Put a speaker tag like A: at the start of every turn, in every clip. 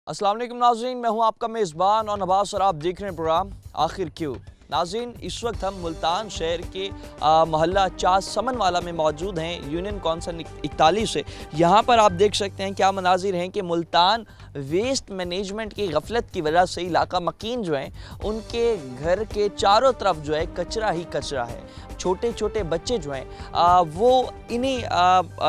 A: अस्सलाम वालेकुम नाज़रीन, मैं हूं आपका मेज़बान और नवाज़ और आप देख रहे हैं प्रोग्राम आखिर क्यों। नाज़रीन, इस वक्त हम मुल्तान शहर के मोहल्ला चास समन वाला में मौजूद हैं, यूनियन कौंसल 41 से। यहाँ पर आप देख सकते हैं क्या मनाजिर हैं कि मुल्तान वेस्ट मैनेजमेंट की गफलत की वजह से इलाका मकीन जो हैं उनके घर के चारों तरफ जो है कचरा ही कचरा है। छोटे छोटे बच्चे जो हैं वो इन्हीं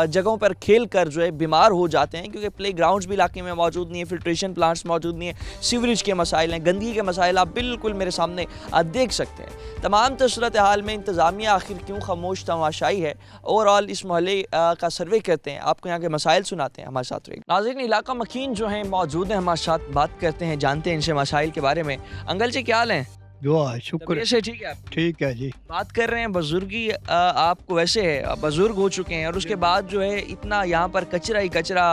A: जगहों पर खेल कर जो है बीमार हो जाते हैं, क्योंकि प्ले ग्राउंड्स भी इलाके में मौजूद नहीं है, फिल्ट्रेशन प्लांट्स मौजूद नहीं है, सीवरेज के मसाइल हैं, गंदगी के मसाइल आप बिल्कुल मेरे सामने देख सकते हैं। तमाम सूरत हाल में इंतज़ामिया आखिर क्यों खामोश तमाशाई है। ओवरऑल इस मोहल्ले का सर्वे करते हैं, आपको यहाँ के मसाइल सुनाते हैं, हमारे साथ रहिए। नाज़रीन, इलाका मकीन जो है मौजूद है, हमारे साथ बात करते हैं, जानते हैं इनसे मसाइल के बारे में। अंकल जी, क्या हाल है?
B: दुआ है, शुक्र
A: से ठीक है आप?
B: ठीक है जी।
A: बात कर रहे हैं बुजुर्गी, आपको वैसे है आप बुजुर्ग हो चुके हैं और उसके बाद जो है इतना यहाँ पर कचरा ही कचरा,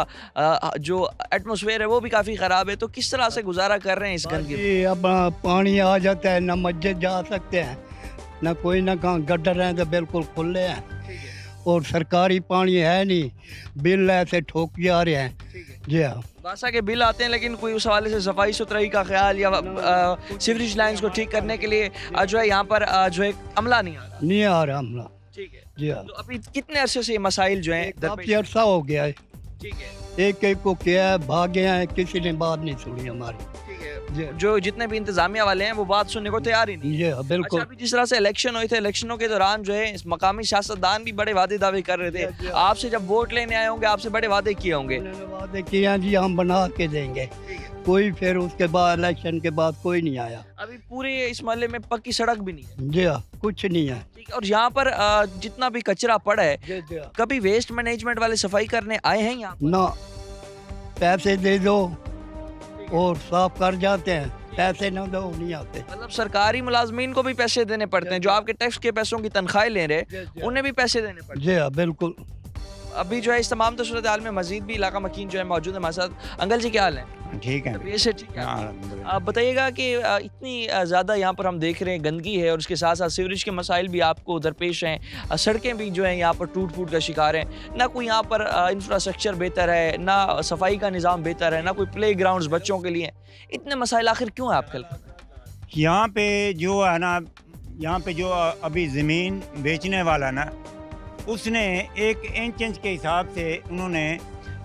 A: जो एटमॉस्फेयर है वो भी काफ़ी ख़राब है, तो किस तरह से गुजारा कर रहे हैं इस गंदगी?
B: जी, अब पानी आ जाता है, ना मस्जिद जा सकते हैं, ना कोई ना कहाँ गड्ढर हैं तो बिल्कुल खुले हैं, और सरकारी पानी है नहीं, बिल ऐसे ठोक जा रहे हैं। जी हाँ,
A: बासा के बिल आते हैं, लेकिन कोई उस हवाले से सफाई सुथराई का ख्याल या सीवरेज लाइंस को ठीक करने के लिए जो है यहाँ पर जो है अमला नहीं आ रहा।
B: नहीं आ रहा हमला।
A: ठीक है,
B: जी हाँ,
A: तो अभी कितने अरसे से ये मसाइल जो हैं
B: काफी अरसा हो गया है,
A: ठीक है,
B: एक एक को किया है, भागे हैं, किसी ने बात नहीं सुनी हमारी।
A: ठीक है,
B: जी
A: जो जितने भी इंतजामिया वाले हैं वो बात सुनने को तैयार ही नहीं है।
B: जी हाँ,
A: अच्छा,
B: बिल्कुल।
A: अभी जिस तरह से इलेक्शन हुए थे, इलेक्शनों के दौरान जो है इस मकामी सियासतदान भी बड़े वादे दावे कर रहे थे,
B: जी, जी।
A: आपसे जब वोट लेने आए होंगे आपसे बड़े वादे किए होंगे।
B: उन्होंने वादे किए हैं जी, हम बना के देंगे, कोई फिर उसके बाद इलेक्शन के बाद कोई नहीं आया।
A: अभी पूरे इस मोहल्ले में पक्की सड़क भी नहीं है।
B: जी हाँ, कुछ नहीं है।
A: ठीक है, और यहाँ पर जितना भी कचरा पड़ा है,
B: जी जी हाँ।
A: कभी वेस्ट मैनेजमेंट वाले सफाई करने आए हैं यहाँ पर?
B: ना, पैसे दे दो और साफ कर जाते हैं, पैसे ना दो नहीं आते।
A: मतलब सरकारी मुलाजमीन को भी पैसे देने पड़ते हैं, जो आपके टैक्स के पैसों की तनख्वाहें ले रहे उन्हें भी पैसे देने पड़ते हैं।
B: जी हाँ, बिल्कुल।
A: अभी जो है इस तमाम सूरत हाल में मजीद भी इलाका मकीन जो है मौजूद है हमारे साथ। अंकल जी, क्या हाल है?
C: ठीक है।
A: तबीयत से ठीक है?
C: हाँ, अल्हम्दुलिल्लाह।
A: आप बताइएगा कि इतनी ज़्यादा यहाँ पर हम देख रहे हैं गंदगी है और उसके साथ साथ सीवरेज के मसाइल भी आपको दरपेश हैं, सड़कें भी जो हैं यहाँ पर टूट फूट का शिकार हैं, ना कोई यहाँ पर इंफ्रास्ट्रक्चर बेहतर है, ना सफाई का निज़ाम बेहतर है, ना कोई प्ले ग्राउंड्स बच्चों के लिए। इतने मसाइल आखिर क्यों है आपके?
C: यहाँ पे जो है ना, यहाँ पे जो अभी ज़मीन बेचने वाला ना, उसने 1 इंच के हिसाब से उन्होंने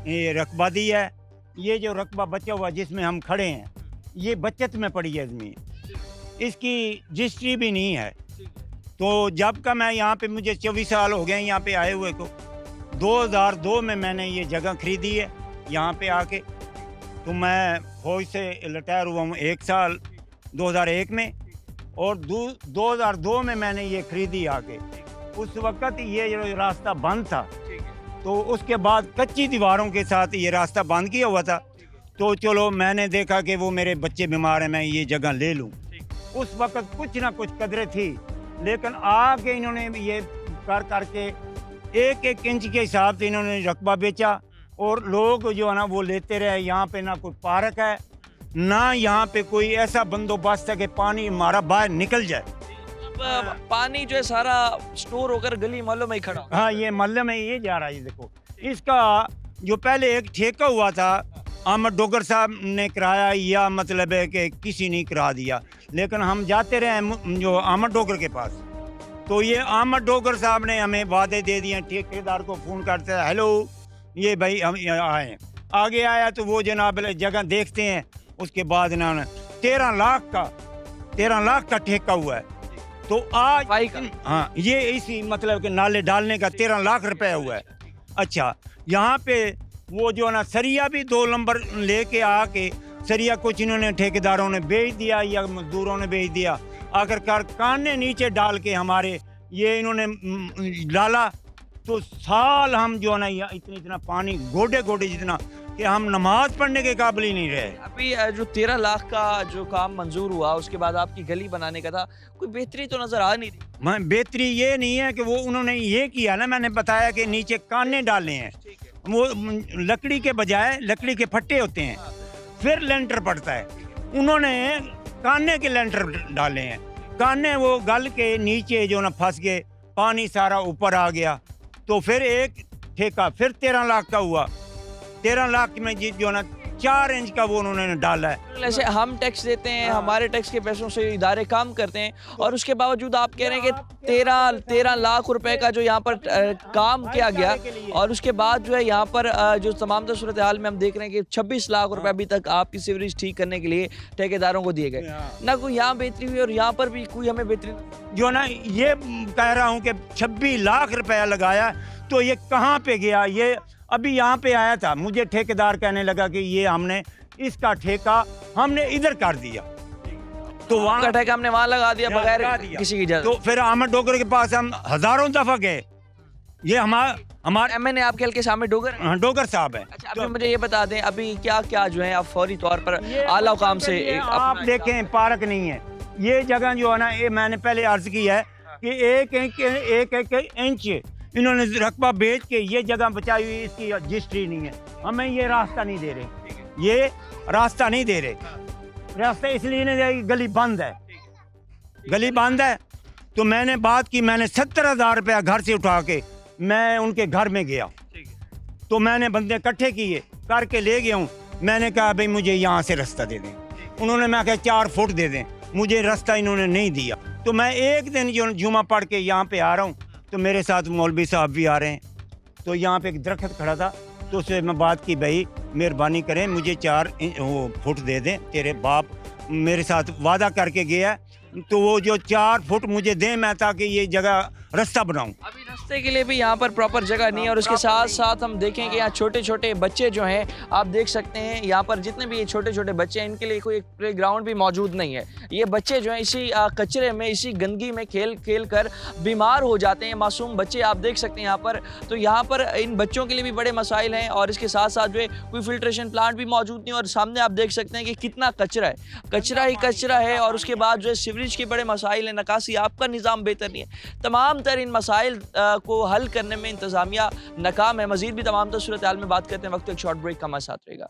C: ये रकबा दिया है। ये जो रकबा बचा हुआ जिसमें हम खड़े हैं, ये बचत में पड़ी है ज़मीन, इसकी रजिस्ट्री भी नहीं है। तो जब का मैं यहाँ पे, मुझे 24 साल हो गए यहाँ पे आए हुए को, 2002 में मैंने ये जगह खरीदी है यहाँ पे आके। तो मैं फौज से रिटायर हुआ हूँ 1 साल 2001 में, और 2002 में मैंने ये खरीदी आके। उस वक्त ये जो रास्ता बंद था, तो उसके बाद कच्ची दीवारों के साथ ये रास्ता बंद किया हुआ था। तो चलो, मैंने देखा कि वो मेरे बच्चे बीमार हैं, मैं ये जगह ले लूँ। उस वक्त कुछ ना कुछ कदरें थी, लेकिन आके इन्होंने ये करके 1 इंच के हिसाब से इन्होंने रकबा बेचा, और लोग जो है ना वो लेते रहे। यहाँ पे ना कोई पार्क है, ना यहाँ पे कोई ऐसा बंदोबस्त है कि पानी हमारा बाहर निकल जाए।
A: पानी जो है सारा स्टोर होकर गली मोहल्लों में ही खड़ा।
C: हाँ, ये मोहल्ले में ये जा रहा है। ये देखो, इसका जो पहले एक ठेका हुआ था, अहमद डोगर साहब ने कराया, या मतलब है कि किसी ने करा दिया, लेकिन हम जाते रहे जो अहमद डोगर के पास। तो ये अहमद डोगर साहब ने हमें वादे दे दिए, ठेकेदार को फ़ोन करते हैं, हेलो ये भाई हम आए, आगे आया तो वो जनाब जगह देखते हैं। उसके बाद ना 13 लाख का ठेका हुआ है। तो आज हाँ, ये इसी मतलब के नाले डालने का 13 लाख रुपए हुआ है। अच्छा, यहाँ पे वो जो ना सरिया भी 2 नंबर लेके आके, सरिया कुछ इन्होंने ठेकेदारों ने बेच दिया या मजदूरों ने बेच दिया। आखिरकार काने नीचे डाल के हमारे ये इन्होंने डाला, तो साल हम जो ना इतना पानी गोडे जितना कि हम नमाज पढ़ने के काबिल ही नहीं रहे।
A: अभी जो 13 लाख का जो काम मंजूर हुआ, उसके बाद आपकी गली बनाने का था, कोई बेहतरी तो नजर आ नहीं रही।
C: मैं बेहतरी ये नहीं है कि वो उन्होंने ये किया ना, मैंने बताया कि नीचे काने डाले हैं, वो लकड़ी के बजाय लकड़ी के फट्टे होते हैं, फिर लेंटर पड़ता है। उन्होंने काने के लेंटर डाले हैं, काने वो गल के नीचे जो ना फंस गए, पानी सारा ऊपर आ गया। तो फिर एक ठेका फिर 13 लाख का हुआ। 13 लाख में जो ना 4 इंच का वो उन्होंने डाला है।
A: ऐसे हम टैक्स देते हैं, हमारे टैक्स के पैसों से इदारे काम करते हैं, और उसके बावजूद आप कह रहे हैं कि 13 लाख रुपए का जो यहाँ पर काम किया गया, और उसके बाद जो है यहाँ पर जो तमाम तर सूरत हाल में हम देख रहे हैं कि 26 लाख रुपए अभी तक आपकी सीवरेज ठीक करने के लिए ठेकेदारों को दिए गए। ना कोई यहाँ बेहतरी हुई और यहाँ पर भी कोई हमें बेहतरी
C: जो ना ये कह रहा हूँ कि 26 लाख रुपया लगाया, तो ये कहाँ पे गया? ये अभी यहाँ पे आया था, मुझे ठेकेदार कहने लगा कि ये हमने इसका ठेका हमने इधर कर दिया, तो वहाँ
A: का ठेका हमने वहाँ लगा दिया बगैर
C: लगा दिया।
A: किसी की इजाजत।
C: तो फिर अहमद डोगर के पास हम हजारों दफा गए। ये हमारे
A: एमएनए आपके हल्के सामने डोगर
C: डोगर साहब है।
A: अच्छा, अभी मुझे ये बता दें अभी क्या क्या जो है आप फौरी तौर पर आला हुकाम से
C: आप देखें, पार्क नहीं है ये जगह जो है ना, ये मैंने पहले अर्ज की है कि एक इंच इन्होंने रकबा बेच के ये जगह बचाई हुई, इसकी रजिस्ट्री नहीं है। हमें ये रास्ता नहीं दे रहे, ये रास्ता नहीं दे रहे। रास्ता इसलिए नहीं दे रहे, गली बंद है, गली बंद है। तो मैंने बात की, मैंने 70,000 रुपया घर से उठा के मैं उनके घर में गया, तो मैंने बंदे इकट्ठे किए करके ले गया हूँ। मैंने कहा भाई मुझे यहाँ से रास्ता दे दें, उन्होंने मैं कहा 4 फुट दे दें, मुझे रास्ता इन्होंने नहीं दिया। तो मैं एक दिन जो जुमा पढ़ के यहाँ पे आ रहा हूँ, तो मेरे साथ मौलवी साहब भी आ रहे हैं, तो यहाँ पे एक दरख्त खड़ा था, तो उससे मैं बात की भाई मेहरबानी करें मुझे 4 फुट दे दें, तेरे बाप मेरे साथ वादा करके गया, तो वो जो 4 फुट मुझे दें मैं ताकि ये जगह रास्ता बनाऊं।
A: अभी रास्ते के लिए भी यहाँ पर प्रॉपर जगह नहीं है, और उसके साथ साथ हम देखें कि यहाँ छोटे छोटे बच्चे जो हैं आप देख सकते हैं, यहाँ पर जितने भी ये छोटे छोटे बच्चे हैं इनके लिए कोई प्ले ग्राउंड भी मौजूद नहीं है। ये बच्चे जो हैं इसी कचरे में, इसी गंदगी में खेल खेल कर बीमार हो जाते हैं, मासूम बच्चे आप देख सकते हैं यहाँ पर। तो यहाँ पर इन बच्चों के लिए भी बड़े मसाइल हैं, और इसके साथ साथ जो है कोई फिल्ट्रेशन प्लांट भी मौजूद नहीं, और सामने आप देख सकते हैं कि कितना कचरा है, कचरा ही कचरा है। और उसके बाद जो है सीवरेज के बड़े मसाइल हैं, निकासी आपका निज़ाम बेहतर नहीं है, तमाम तर इन मसाइल को हल करने में इंतज़ामिया नाकाम है। मज़ीद भी तमाम तर सूरत हाल में बात करते हैं, वक्त एक शॉर्ट ब्रेक का हमारे साथ रहेगा।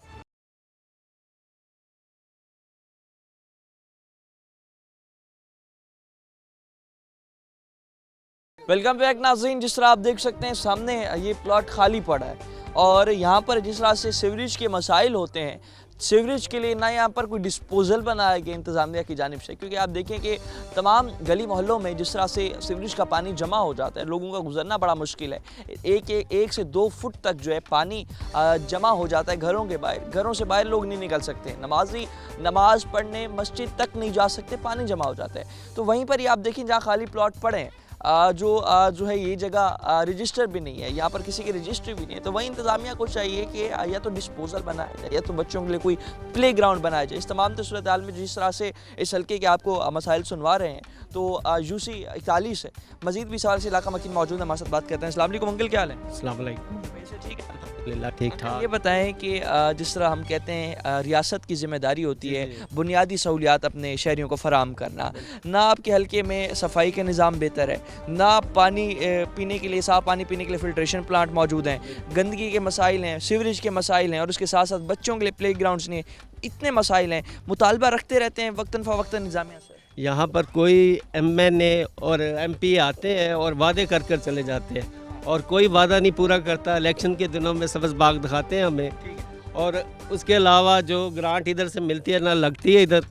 A: वेलकम बैक नाज़रीन। जिस तरह आप देख सकते हैं सामने ये प्लॉट खाली पड़ा है, और यहाँ पर जिस तरह से सीवरेज के मसाइल होते हैं, सीवरेज के लिए ना यहाँ पर कोई डिस्पोजल बनाया गया इंतज़ामिया की जानिब से, क्योंकि आप देखें कि तमाम गली मोहल्लों में जिस तरह से सीवरेज का पानी जमा हो जाता है, लोगों का गुजरना बड़ा मुश्किल है। एक से 2 फुट तक जो है पानी जमा हो जाता है घरों के बाहर, घरों से बाहर लोग नहीं निकल सकते, नमाजी नमाज पढ़ने मस्जिद तक नहीं जा सकते, पानी जमा हो जाता है। तो वहीं पर ही आप देखें जहाँ खाली प्लॉट पड़े हैं, जो है ये जगह रजिस्टर भी नहीं है, यहाँ पर किसी की रजिस्ट्री भी नहीं है। तो वही इंतज़ामिया को चाहिए कि या तो डिस्पोजल बनाया जाए या तो बच्चों के लिए कोई प्ले ग्राउंड बनाया जाए। इस तमाम तो सूरत हाल में जिस तरह से इस हल्के के आपको मसाइल सुनवा रहे हैं, तो यूसी 41 है, मज़ीद भी सवाल से इलाका मकीन मौजूद है, हमारे साथ बात करते हैं। अस्सलाम वालेकुम अंकल, क्या हाल है?
D: अस्सलाम वालेकुम।
A: ठीक है,
D: अल्हम्दुलिल्लाह ठीक ठाक।
A: ये बताएं कि जिस तरह हम कहते हैं रियासत की जिम्मेदारी होती है बुनियादी सहूलियात अपने शहरियों को फराहम करना, ना आपके हल्के में सफाई का निज़ाम बेहतर है, ना पानी पीने के लिए, साफ़ पानी पीने के लिए फ़िल्ट्रेशन प्लांट मौजूद हैं, गंदगी के मसाइल हैं, सीवरेज के मसाइल हैं, और उसके साथ साथ बच्चों के लिए प्ले ग्राउंड्स नहीं है, इतने मसाइल हैं, मुतालबा रखते रहते हैं वक्तन फ़वक्तन निज़ामिया से।
D: यहाँ पर कोई एमएनए और एमपी आते हैं और वादे कर कर चले जाते हैं, और कोई वादा नहीं पूरा करता। इलेक्शन के दिनों में सब्ज़ बाग दिखाते हैं हमें, और उसके अलावा जो ग्रांट इधर से मिलती है ना लगती है इधर,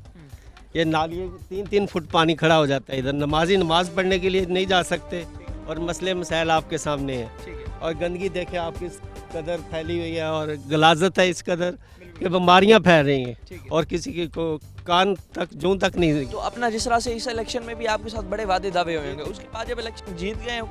D: ये नाली 3-3 फुट पानी खड़ा हो जाता है इधर, नमाजी नमाज़ पढ़ने के लिए नहीं जा सकते, और मसले मसाइल आपके सामने हैं। और गंदगी देखें आप किस कदर फैली हुई है, और गलाजत है इस कदर कि बीमारियाँ फैल रही हैं, और किसी की को कान तक जूं तक नहीं।
A: तो अपना जिस तरह से इस इलेक्शन में भी आपके साथ बड़े वादे दावे होंगे, उसके बाद जब इलेक्शन जीत गए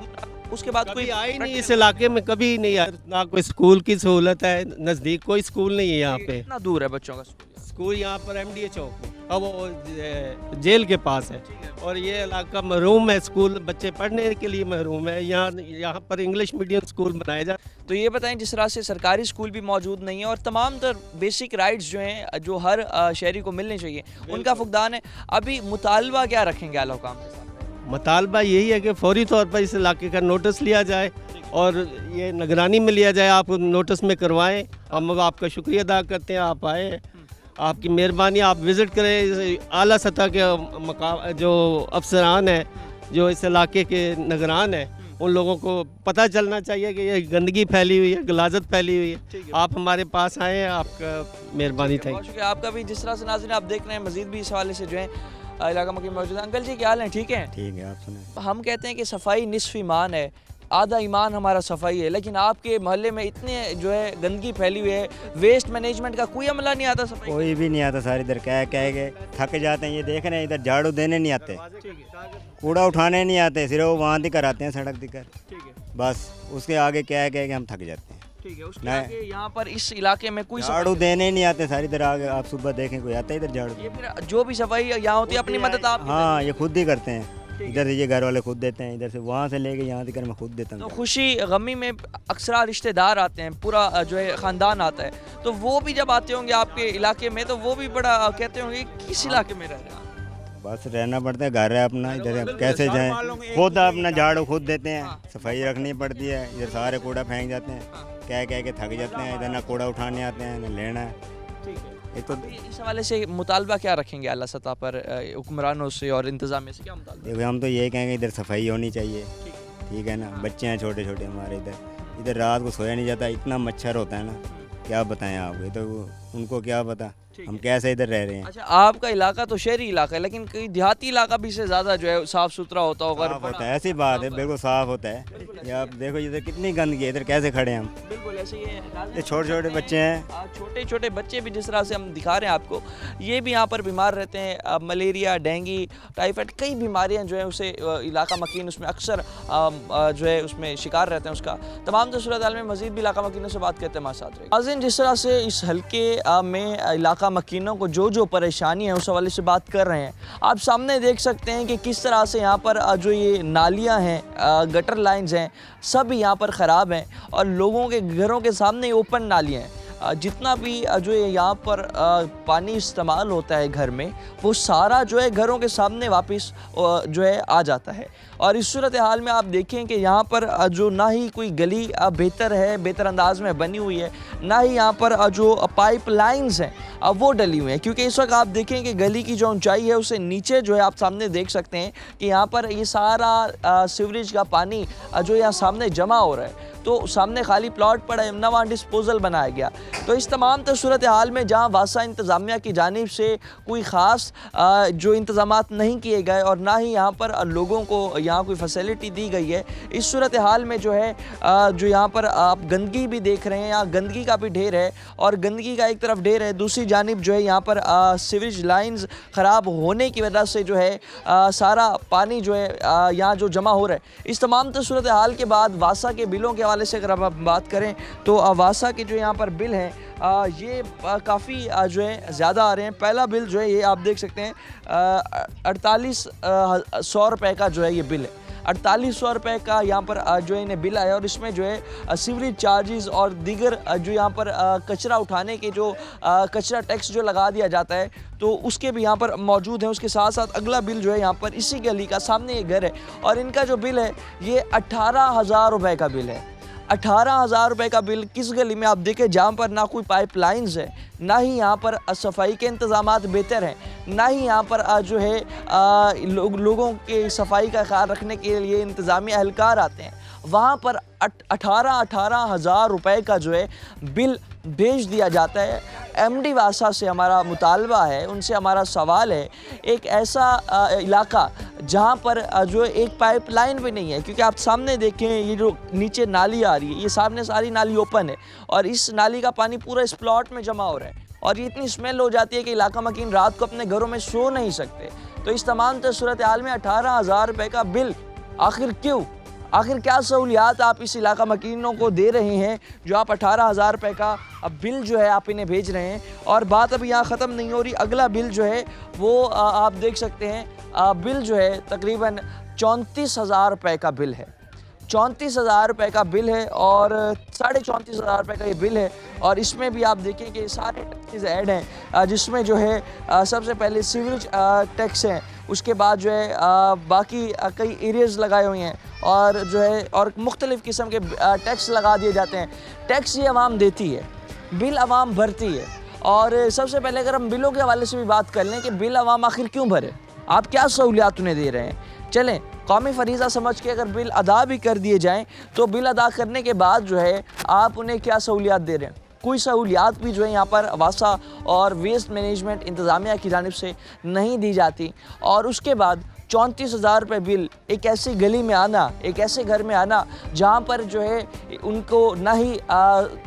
A: उसके बाद कोई
D: आई नहीं इस इलाके में, कभी नहीं आया। ना कोई स्कूल की सहूलत है, नज़दीक कोई स्कूल नहीं है यहाँ पे।
A: कितना दूर है बच्चों का
D: स्कूल यहाँ पर एमडीए चौक में, अब वो जेल के पास है, और ये इलाका महरूम है, स्कूल बच्चे पढ़ने के लिए महरूम है। यहाँ पर इंग्लिश मीडियम स्कूल बनाया जाए।
A: तो ये बताएं जिस तरह से सरकारी स्कूल भी मौजूद नहीं है, और तमाम तर बेसिक राइट्स जो हैं जो हर शहरी को मिलने चाहिए उनका फुकदान है, अभी मुतालबा क्या रखेंगे आला हुकाम के साथ?
D: मुतालबा यही है कि फौरी तौर पर इस इलाके का नोटिस लिया जाए, और ये निगरानी में लिया जाए। आप नोटिस में करवाएं, हम आपका शुक्रिया अदा करते हैं, आप आए, आपकी मेहरबानी, आप विज़िट करें। आला सतह के जो अफसरान हैं, जो इस इलाके के निगरान हैं, उन लोगों को पता चलना चाहिए कि ये गंदगी फैली हुई है, गलाजत फैली हुई
A: ठीक
D: है।
A: है।
D: आप हमारे पास आए हैं, आपका मेहरबानी थैंक
A: बहुत शुक्रिया आपका भी। जिस तरह से नाज़रीन आप देख रहे हैं, मजीद भी इस हवाले से जो है इलाका मकीन मौजूद है। अंकल जी क्या हाल है, ठीक है?
C: ठीक है, आप सुने।
A: हम कहते हैं कि सफाई निस्फ ईमान है, आधा ईमान हमारा सफाई है, लेकिन आपके मोहल्ले में इतने जो है गंदगी फैली हुई है, वेस्ट मैनेजमेंट का कोई अमला नहीं आता सफाई?
C: कोई भी नहीं आता सर, इधर कह के थक जाते हैं। ये देख रहे हैं, इधर झाड़ू देने नहीं आते, कूड़ा उठाने नहीं आते, सिर्फ वो वहाँ दिकर आते हैं, सड़क दिकर,
A: ठीक है,
C: बस उसके आगे कह के हम थक जाते हैं।
A: ठीक है। उसके
C: नहीं।
A: आगे यहाँ पर इस इलाके में कोई
C: झाड़ू देने नहीं आते सर, इधर आगे आप सुबह देखें कोई आता है इधर झाड़ू।
A: ये फिर जो भी सफाई यहाँ होती है अपनी मदद आप
C: हाँ, ये खुद ही करते हैं,
A: ठीक है।
C: इधर से ये घर वाले खुद देते हैं, इधर से वहाँ से लेके यहाँ तक मैं खुद देता
A: तो
C: हूँ।
A: खुशी गमी में अक्सर रिश्तेदार आते हैं, पूरा जो है ख़ानदान आता है, तो वो भी जब आते होंगे आपके इलाके में तो वो भी बड़ा कहते होंगे किस इलाके में रह रहे हैं?
C: बस रहना पड़ता है, घर है अपना, इधर कैसे जाएं, खुद अपना झाड़ू खुद देते हैं, सफाई रखनी पड़ती है, इधर सारे कूड़ा फेंक जाते हैं, कह के थक जाते हैं, इधर ना कूड़ा उठाने आते हैं ना लेना है।
A: ठीक है।
C: ये तो
A: अभी इस हवाले से मुतालबा क्या रखेंगे अल्लाह सतह पर हुक्मरानों से और इंतजामिया से, क्या मुतालबा?
C: देखो, हम तो ये कहेंगे इधर सफाई होनी चाहिए,
A: ठीक है।
C: ठीक है ना। बच्चे हैं छोटे छोटे हमारे, इधर रात को सोया नहीं जाता, इतना मच्छर होता है ना, क्या बताएं आपको, ये तो उनको क्या पता हम कैसे इधर रह रहे हैं।
A: अच्छा, आपका इलाका तो शहरी इलाका है, लेकिन कई देहाती इलाका भी से ज़्यादा जो है साफ़ सुथरा होता होगा?
C: साफ होता है, ऐसी बात है, बिल्कुल साफ होता है। ये आप देखो इधर कितनी गंदगी है, इधर कैसे खड़े हैं हम,
A: बिल्कुल ऐसे ही है।
C: ये छोटे छोटे बच्चे हैं,
A: छोटे छोटे बच्चे भी जिस तरह से हम दिखा रहे हैं आपको, ये भी यहाँ पर बीमार रहते हैं। मलेरिया, डेंगू, टाइफाइड, कई बीमारियाँ जो है उसे इलाका मकीन उसमें अक्सर जो है उसमें शिकार रहते हैं उसका। तमाम तो सूरत हाल में मज़ीद भी इलाका मकीनों से बात करते हैं हमारे साथ। नाज़रीन, जिस तरह से इस हल्के में इलाका मकीनों को जो परेशानी है उस हवाले से बात कर रहे हैं, आप सामने देख सकते हैं कि किस तरह से यहाँ पर जो ये नालियाँ हैं, गटर लाइंस हैं, सब यहाँ पर ख़राब हैं और लोगों के घरों के सामने ओपन नालियाँ हैं। जितना भी जो है यहाँ पर पानी इस्तेमाल होता है घर में, वो सारा जो है घरों के सामने वापस जो है आ जाता है। और इस सूरत हाल में आप देखें कि यहाँ पर जो ना ही कोई गली बेहतर अंदाज में बनी हुई है, ना ही यहाँ पर जो पाइप लाइन्स हैं वो डली हुई हैं, क्योंकि इस वक्त आप देखें कि गली की जो ऊंचाई है उससे नीचे जो है आप सामने देख सकते हैं कि यहाँ पर ये सारा सीवरेज का पानी जो यहाँ सामने जमा हो रहा है। तो सामने खाली प्लॉट पड़ा है, ना वहाँ डिस्पोजल बनाया गया। तो इस तमाम सूरत हाल में जहाँ वासा इंतज़ामिया की जानिब से कोई ख़ास जो इंतज़ामात नहीं किए गए और ना ही यहाँ पर लोगों को यहाँ कोई फैसिलिटी दी गई है, इस सूरत हाल में जो है जो यहाँ पर आप गंदगी भी देख रहे हैं, यहाँ गंदगी का भी ढेर है और गंदगी का एक तरफ ढेर है, दूसरी जानिब जो है यहाँ पर सीवरेज लाइन्स ख़राब होने की वजह से जो है सारा पानी जो है यहाँ जो जमा हो रहा है। इस तमाम सूरत हाल के बाद वासा के बिलों के हवाले से अगर हम बात करें तो वासा के जो यहाँ पर बिल हैं ये काफ़ी जो है ज़्यादा आ रहे हैं। पहला बिल जो है ये आप देख सकते हैं 4800 रुपये का जो है ये बिल है, 4800 रुपये का यहाँ पर जो है इन्हें बिल आया और इसमें जो है सीवरेज चार्जेस और दीगर जो यहाँ पर कचरा उठाने के जो कचरा टैक्स जो लगा दिया जाता है तो उसके भी यहाँ पर मौजूद हैं। उसके साथ साथ अगला बिल जो है यहाँ पर इसी गली का सामने ये घर है और इनका जो बिल है ये 18,000 रुपये का बिल है। 18,000 रुपये का बिल किस गली में आप देखें जहाँ पर ना कोई पाइप लाइन्स है, ना ही यहाँ पर सफाई के इंतज़ामात बेहतर हैं, ना ही यहाँ पर जो है लोगों के सफाई का ख्याल रखने के लिए इंतज़ामी एहलकार आते हैं, वहाँ पर 18,000 रुपये का जो है बिल भेज दिया जाता है। एमडी वासा से हमारा मुतालबा है, उनसे हमारा सवाल है, एक ऐसा इलाका जहाँ पर जो एक पाइप लाइन भी नहीं है, क्योंकि आप सामने देखें ये जो नीचे नाली आ रही है, ये सामने सारी नाली ओपन है और इस नाली का पानी पूरा इस प्लॉट में जमा हो रहा है और ये इतनी स्मेल हो जाती है कि इलाका मकीन रात को अपने घरों में सो नहीं सकते। तो इस तमाम सूरत हाल में 18,000 रुपये का बिल आखिर क्यों? आखिर क्या सहूलियात आप इस इलाका मकीनों को दे रहे हैं जो आप 18,000 रुपये का अब बिल जो है आप इन्हें भेज रहे हैं? और बात अभी यहाँ ख़त्म नहीं हो रही, अगला बिल जो है वो आप देख सकते हैं बिल जो है तकरीबन 34,000 रुपये का बिल है। 34,000 रुपये का बिल है और 34,500 रुपये का ये बिल है और इसमें भी आप देखें कि सारे टैक्सेस ऐड हैं, जिसमें जो है सबसे पहले सीवरेज टैक्स है, उसके बाद जो है बाकी कई एरियाज़ लगाए हुए हैं और जो है और मुख्तलिफ़ किस्म के टैक्स लगा दिए जाते हैं। टैक्स ये आवाम देती है, बिल आवाम भरती है। और सबसे पहले अगर हम बिलों के हवाले से भी बात कर लें कि बिल आवाम आखिर क्यों भरे, आप क्या सहूलियात उन्हें दे रहे हैं? चलें कौमी फरीज़ा समझ के अगर बिल अदा भी कर दिए जाएं तो बिल अदा करने के बाद जो है आप उन्हें क्या सहूलियात दे रहे हैं? कोई सहूलियात भी जो है यहाँ पर वासा और वेस्ट मैनेजमेंट इंतज़ामिया की जानिब से नहीं दी जाती। और उसके बाद 34,000 रुपये बिल एक ऐसी गली में आना, एक ऐसे घर में आना जहाँ पर जो है उनको ना ही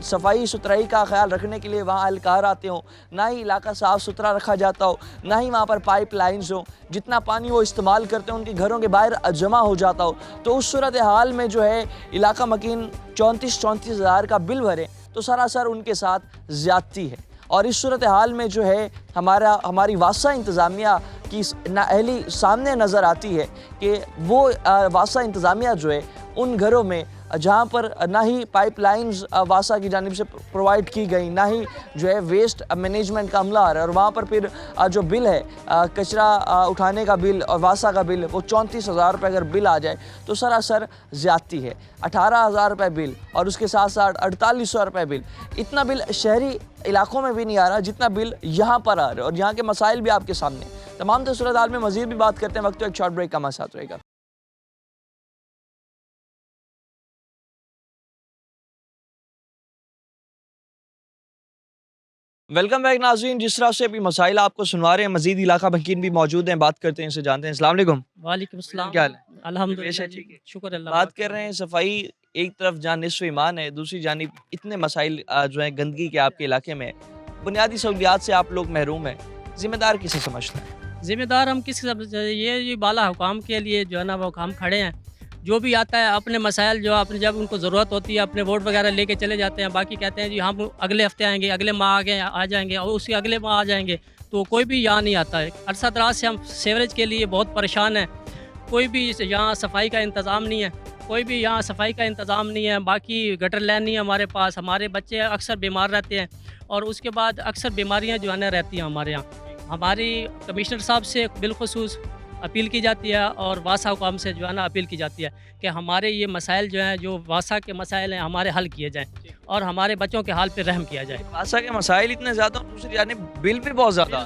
A: सफाई सुथराई का ख्याल रखने के लिए वहाँ एहलकार आते हों, ना ही इलाका साफ़ सुथरा रखा जाता हो, ना ही वहाँ पर पाइप लाइन्स हो, जितना पानी वो इस्तेमाल करते हैं उनके घरों के बाहर जमा हो जाता हो। तो उस सूरत हाल में जो है इलाका मकीन 34,000 का बिल भरे तो सरासर उनके साथ ज़्यादती है। और इस सूरत हाल में जो है हमारी वासा इंतज़ामिया की नाअहली सामने नज़र आती है कि वो वासा इंतज़ामिया जो है उन घरों में जहाँ पर ना ही पाइपलाइंस वासा की जानिब से प्रोवाइड की गई, ना ही जो है वेस्ट मैनेजमेंट का अमला आ रहा है, और वहाँ पर फिर जो बिल है कचरा उठाने का बिल और वासा का बिल वो 34,000 रुपये अगर बिल आ जाए तो सरासर ज़्यादती है। 18,000 रुपये बिल और उसके साथ साथ 4800 रुपये बिल, इतना बिल शहरी इलाकों में भी नहीं आ रहा जितना बिल यहाँ पर आ रहा है। और यहाँ के मसाइल भी आपके सामने। तमाम सूरत हाल में मज़ीद भी बात करते हैं, वक्त तो एक शॉर्ट ब्रेक का हमारे साथ रहेगा। वेलकम बैक नाज़रीन। जिस तरह से अभी मसाइल आपको सुनवा रहे हैं, मजीद इलाका मकीन भी मौजूद हैं, बात करते हैं, इनसे जानते हैं। अस्सलाम वालेकुम।
E: वालेकुम अस्सलाम।
A: क्या हाल है?
E: अल्हम्दुलिल्लाह
A: ठीक है।
E: शुक्र अल्लाह।
A: बात कर रहे हैं सफाई, एक तरफ जहाँ निस्फ़ ईमान है, दूसरी जानिब इतने मसाइल जो हैं गंदगी के आपके इलाके में, बुनियादी सहूलियात से आप लोग महरूम हैं, ज़िम्मेदार किसे समझते हैं?
E: ज़िम्मेदार हम किस ये बाला हुकाम के लिए जो है ना वो हम खड़े हैं। जो भी आता है अपने मसाइल जो अपने जब उनको ज़रूरत होती है अपने वोट वगैरह लेके चले जाते हैं। बाकी कहते हैं जी हम अगले हफ्ते आएंगे, अगले माह आगे आ जाएंगे और उसके अगले माह आ जाएंगे, तो कोई भी यहाँ नहीं आता है। अरसा दराज से हम सीवरेज के लिए बहुत परेशान हैं। कोई भी यहाँ सफाई का इंतज़ाम नहीं है, कोई भी यहाँ सफाई का इंतज़ाम नहीं है। बाकी गटर लाइन नहीं है हमारे पास। हमारे बच्चे अक्सर बीमार रहते हैं और उसके बाद अक्सर बीमारियाँ जो है ना रहती हैं हमारे यहाँ। हमारी कमिश्नर साहब से बिलखुसूस अपील की जाती है और वासा हुकाम से जो है ना अपील की जाती है कि हमारे ये मसाइल जो हैं, जो वासा के मसाइल हैं, हमारे हल किए जाएँ और हमारे बच्चों के हाल पे रहम किया जाए।
A: वासा के मसाइल इतने ज़्यादा, दूसरी जानिब बिल भी बहुत ज़्यादा,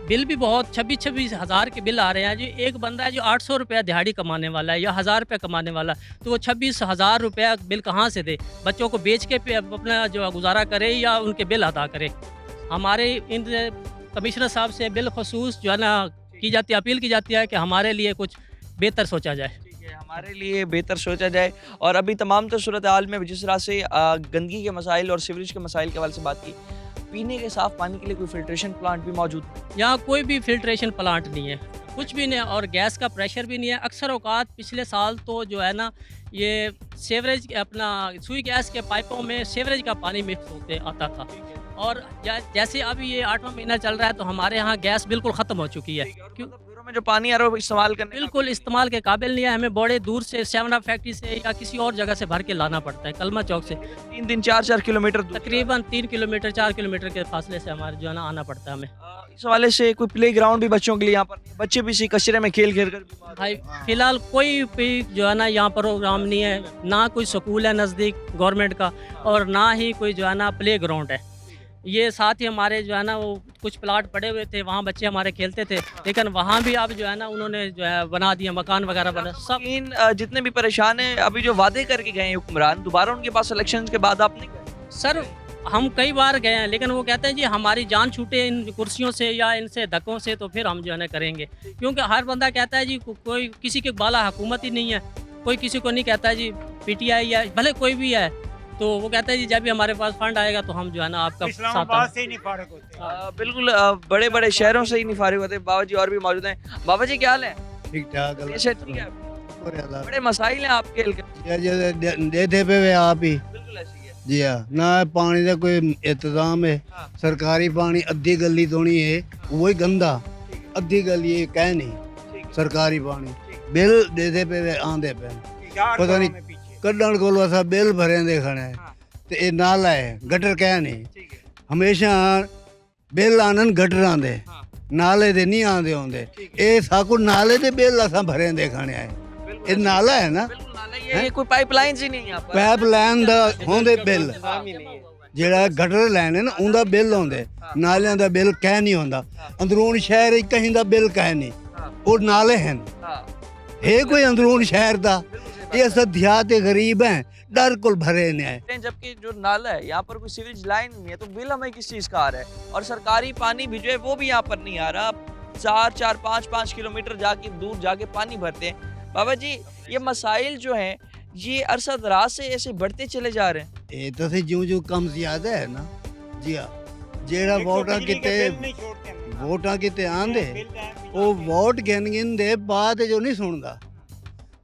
E: बिल भी बहुत 26-26 हज़ार के बिल आ रहे हैं जी। एक बंदा है जो 800 रुपया दिहाड़ी कमाने वाला है या 1000 रुपया कमाने वाला, तो वो 26,000 रुपया बिल कहाँ से दे? बच्चों को बेच के अपना जो गुजारा करे या उनके बिल अदा करे। हमारे इन कमिश्नर साहब से बिलखसूस जो है ना की जाती है, अपील की जाती है कि हमारे लिए कुछ बेहतर सोचा जाए।
A: ठीक है, हमारे लिए बेहतर सोचा जाए। और अभी तमाम तो सूरत हाल में जिस तरह से गंदगी के मसाइल और सीवरेज के मसाइल के हवाले से बात की, पीने के साफ़ पानी के लिए कोई फिल्ट्रेशन प्लांट भी मौजूद है?
E: यहाँ कोई भी फिल्ट्रेशन प्लांट नहीं है, कुछ भी नहीं, और गैस का प्रेशर भी नहीं है। अक्सर औकात पिछले साल तो जो है ना ये सीवरेज अपना सुई गैस के पाइपों में सीवरेज का पानी मिक्स होते आता था। और जैसे अभी ये 8वां महीना चल रहा है तो हमारे यहाँ गैस बिल्कुल ख़त्म हो चुकी है। क्यों?
A: घरों में जो पानी आ रहा है वो इस्तेमाल करने
E: बिल्कुल इस्तेमाल के काबिल नहीं है। हमें बड़े दूर से 7 फैक्ट्री से या किसी और जगह से भर के लाना पड़ता है, कलमा चौक से
A: 3 4 किलोमीटर दूर।
E: तकरीबन 3 किलोमीटर 4 किलोमीटर के फासले से हमारे जो है ना आना पड़ता है हमें।
A: इस हवाले से कोई प्ले ग्राउंड भी बच्चों के लिए यहाँ पर नहीं है? बच्चे भी इसी कचरे में खेल खेल कर बीमार
E: भाई फ़िलहाल कोई भी जो है ना यहाँ प्रोग्राम नहीं है, ना कोई स्कूल है नज़दीक गवर्नमेंट का और ना ही कोई जो है ना प्ले ग्राउंड है। ये साथ ही हमारे जो है ना वो कुछ प्लाट पड़े हुए थे, वहाँ बच्चे हमारे खेलते थे, लेकिन वहाँ भी अब जो है ना उन्होंने जो है बना दिया, मकान वगैरह बना सब।
A: इन जितने भी परेशान हैं, अभी जो वादे करके गए हैं हुक्मरान, दोबारा उनके पास इलेक्शन के बाद आप नहीं गए?
E: सर हम कई बार गए हैं, लेकिन वो कहते हैं जी हमारी जान छूटे इन कुर्सियों से या इनसे धक्कों से तो फिर हम जो है ना करेंगे। क्योंकि हर बंदा कहता है जी कोई किसी के बाला हुकूमत ही नहीं है, कोई किसी को नहीं कहता है जी PTI या भले कोई भी है, तो वो कहता है जी जब भी हमारे पास फंड आएगा तो हम जो है ना आपका साथ
C: इस्लामाबाद से ही नहीं फारग होते।
A: बिल्कुल बड़े बड़े शहरों से ही नहीं फारिग होते। बाबा जी और भी मौजूद हैं। बाबा जी क्या हाल है?
B: ठीक ठाक
A: ये ठीक है। बड़े मसाइल हैं आपके
B: देते पे आप ही
A: बिल्कुल ऐसी है।
B: जी हाँ, ना पानी का कोई इंतजाम है।
A: हाँ।
B: सरकारी पानी अद्धी गली धोनी है, वही गंदा, अद्धी गली है कह नहीं सरकारी पानी। बिल देते पे आंदे पे पता नहीं कड्डण कोल असा बिल भरे देखने ते ये नाला है, गटर कह नहीं। हमेशा बिल आनन गटर आंदे, नाले दे नहीं आंदे होंदे। ये साकू नाले दे बिल असा भरे देखने आए। ये नाला है ना,
A: बिल्कुल नाला ही है, ये कोई पाइपलाइंस ही नहीं है यहाँ पर।
B: पाइप लाइन दा होंदे बिल, जेड़ा गटर लाइन है ना उनदा बिल होंदे, नालियां दा बिल कह नहीं होंदा। अंदरून शहर कहीं दा बिल कह नहीं, और नाले हैं। है कोई अंदरून शहर दा ये सब देहात गरीब हैं डर कुल भरे ने है।
A: जबकि जो नाला है यहाँ पर कोई सीवेज लाइन नहीं है, तो बिल हमें किस चीज़ का आ रहा है? और सरकारी पानी भी जो है वो भी यहाँ पर नहीं आ रहा। 4-5 किलोमीटर जाके दूर जाके पानी भरते हैं। बाबा जी, ये मसाइल जो हैं ये अरसा दराज से ऐसे बढ़ते चले जा रहे हैं।
B: ये तो से जो कम ज्यादा है ना जी हाँ जेड़ा वोटा किते आंदे वो वोट गिन दे बाद जो नहीं सुनदा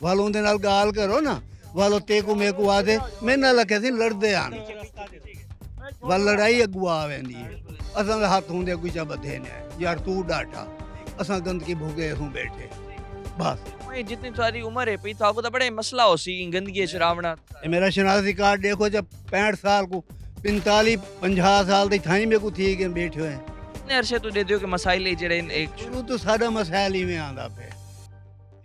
B: वालों दे नाल गाल करो ना वालो तेकू मेकू आदे मेरे नाल लखे सी लड़दे आन वाल लड़ाई अगुआ आ वेंदी है असां दे हाथ हुंदे कुछ बधे ने यार तू डाटा असां गंदगी भोगे हूं बैठे बस
A: भाई जितनी सारी उम्र है पी तो आपको तो बड़े मसला हो सी गंदगी चरावना।
B: ये मेरा शनाख्ती कार्ड देखो जब 65 साल को 45-50 साल तक थाई में को थी के बैठे हैं
A: कितने अरसे तो दे दियो कि मसाइल जड़े एक
B: शुरू तो सारा मसाइल ही में आंदा पे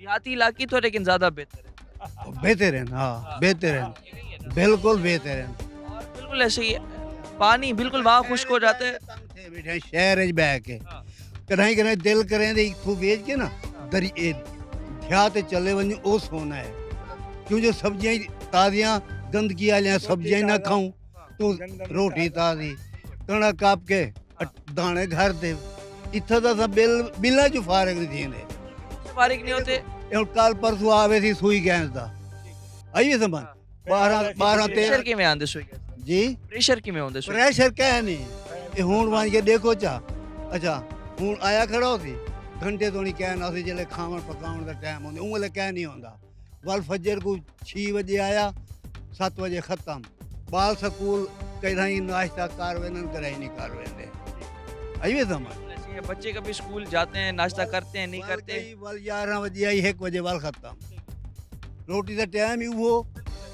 A: देहाती इलाके तो लेकिन ज्यादा बेहतर है।
B: बेहतर है हाँ बेहतर है बिल्कुल बेहतर है
A: और बिल्कुल ऐसे ही है, पानी बिल्कुल वहाँ खुश्क हो जाता है।
B: बैठे शहर च बह के कहीं कहीं दिल करें दे इथों बेच के ना दरी देहात चले वन ओ सोना है क्यों जो सब्जियां ताजियां गंदगी वाली सब्जियां ना खाऊं तो रोटी ताजी कणक काप के दाने घर दे इत्थे दा सब बिल्ला जो फारग नहीं थींदे
A: फारिग नहीं होते।
B: ਹੁਣ ਕੱਲ ਪਰਸੋਂ ਆਵੇ ਸੀ ਸੂਈ ਗੈਸ ਦਾ ਆਈਏ ਸਮਝ 12
A: प्रेशर किमें आंदे सोई
B: ਜੀ
A: प्रेशर किमें आंदे सोई
B: ਪ੍ਰੈਸ਼ਰ ਕਹਿ ਨਹੀਂ ਇਹ ਹੁਣ ਵਾਂ ਕੇ ਦੇਖੋ ਚਾ ਅੱਛਾ ਹੁਣ ਆਇਆ ਖੜਾ ਸੀ ਘੰਟੇ ਤੋਂ ਨਹੀਂ ਕਹਿਣਾ ਸੀ ਜਿਹੜੇ ਖਾਵਣ ਪਕਾਉਣ ਦਾ ਟਾਈਮ ਹੁੰਦਾ ਉਹ ਵਾਲੇ ਕਹਿ ਨਹੀਂ ਹੁੰਦਾ ਵਲ ਫਜਰ को 6 ਵਜੇ ਆਇਆ 7 ਵਜੇ ਖਤਮ ਬਾਲ ਸਕੂਲ ਕहीं नाश्ता कर वे कराई नहीं कर वेंदे आइए समझ
A: बच्चे कभी स्कूल जाते हैं नाश्ता करते हैं नहीं करते
B: वल 11 बजे आई 1 बजे वाल खत्म रोटी का टाइम ही वो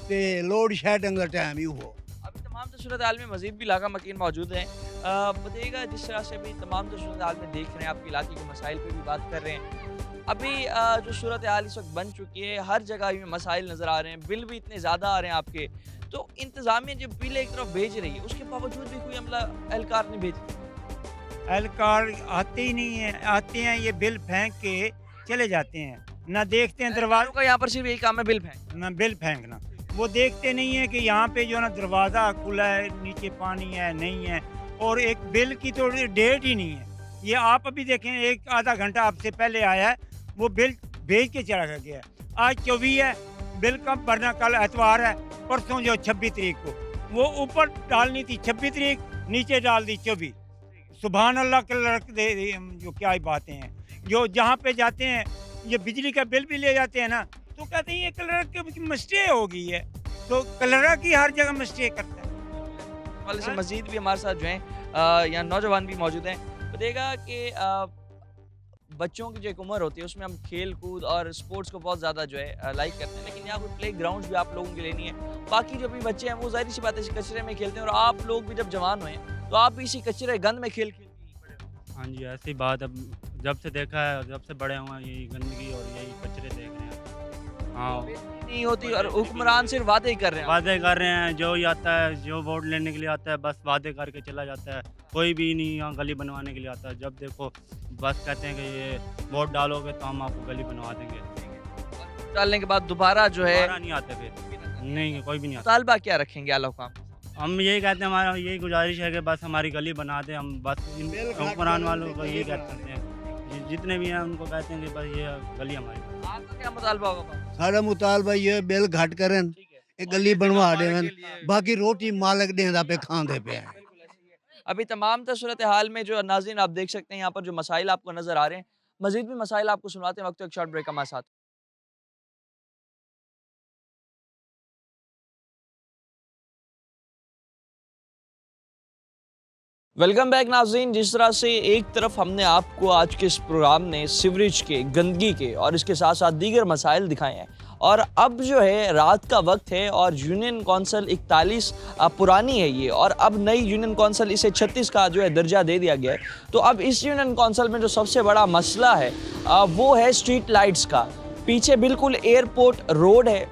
B: ते लोड शेडिंग का टाइम ही वो।
A: अभी तमाम तो सूरत हाल में मजीद भी इलाका मकीन मौजूद हैं। बताइएगा जिस तरह से भी तमाम तो सूरत हाल में देख रहे हैं आपके इलाके के मसाइल पे भी बात कर रहे हैं। अभी जो सूरत हाल इस वक्त बन चुकी है हर जगह में मसाइल नज़र आ रहे हैं बिल भी इतने ज़्यादा आ रहे हैं आपके तो इंतज़ामिया जब बिल एक तरफ भेज रही है उसके बावजूद भी कोई अमला एहलकार नहीं भेज
C: एहलकार आते ही नहीं है आते हैं ये बिल फेंक के चले जाते हैं ना देखते हैं दरवाजा
A: का यहाँ पर सिर्फ यही काम है बिल फेंक
C: ना बिल फेंकना वो देखते नहीं है कि यहाँ पे जो ना दरवाज़ा खुला है नीचे पानी है नहीं है और एक बिल की तो डेट ही नहीं है ये आप अभी देखें एक आधा घंटा आपसे पहले आया है वो बिल भेज के चला गया है आज 24 है बिल कब भरना कल एतवार है परसों जो 26 तारीख को वो ऊपर डालनी थी 26 तारीख नीचे डाल दी 24 सुभान अल्लाह क्लर्क दे जो क्या ही बातें हैं जो जहाँ पे जाते हैं ये बिजली का बिल भी ले जाते हैं ना तो कहते हैं ये क्लर्क की मिस्टेक हो गई है तो क्लर्क ही हर जगह मिस्टेक करता है।
A: वाले से मजीद भी हमारे साथ जो हैं यहाँ नौजवान भी मौजूद हैं बताइएगा कि बच्चों की जो एक उम्र होती है उसमें हम खेल कूद और स्पोर्ट्स को बहुत ज़्यादा जो है लाइक करते हैं लेकिन यहाँ कोई प्ले ग्राउंड भी आप लोगों के लिए नहीं है बाकी जो भी बच्चे हैं वो जाहिर सी बात है कचरे में खेलते हैं और आप लोग भी जब जवान हुए तो आप भी इसी कचरे गंद में खेल
F: हाँ जी ऐसी बात अब जब से देखा है जब से बड़े हुए हैं यही गंदगी और यही कचरे देख रहे हैं। हाँ
A: नहीं होती और हुक्मरान सिर्फ वादे ही कर रहे हैं
F: वादे कर रहे हैं जो ही आता है जो वोट लेने के लिए आता है बस वादे करके चला जाता है कोई भी नहीं यहाँ गली बनवाने के लिए आता है जब देखो बस कहते हैं कि ये वोट डालोगे तो हम आपको गली बनवा देंगे
A: डालने के बाद दोबारा जो है
F: नहीं आते फिर नहीं कोई भी नहीं आता।
A: तालबा क्या रखेंगे आला हुकाम
F: हम यही कहते हैं हमारा यही गुजारिश है कि बस हमारी गली बना दें हम बस हुक्मरान वालों को यही कहते हैं जितने भी हैं उनको कहते हैं कि बस ये गली हमारी।
A: आपका क्या मुतालबा होगा?
B: सारा मुतालबा ये बिल घट करन एक गली बनवा देवन बाकी रोटी मालिक देंदा पे खांदे पे हैं।
A: अभी तमाम सूरत हाल में जो नाज़रीन आप देख सकते हैं यहाँ पर जो मसाइल आपको नजर आ रहे हैं मजीद भी मसाइल आपको सुनाते हैं वक्त एक शॉर्ट ब्रेक हमारे साथ। वेलकम बैक नाज़रीन। जिस तरह से एक तरफ हमने आपको आज के इस प्रोग्राम में सीवरेज के गंदगी के और इसके साथ साथ दीगर मसाइल दिखाए हैं और अब जो है रात का वक्त है और यूनियन कौंसिल 41 पुरानी है ये और अब नई यूनियन कौंसिल इसे 36 का जो है दर्जा दे दिया गया है। तो अब इस यूनियन कौंसिल में जो सबसे बड़ा मसला है वो है स्ट्रीट लाइट्स का। पीछे बिल्कुल एयरपोर्ट रोड है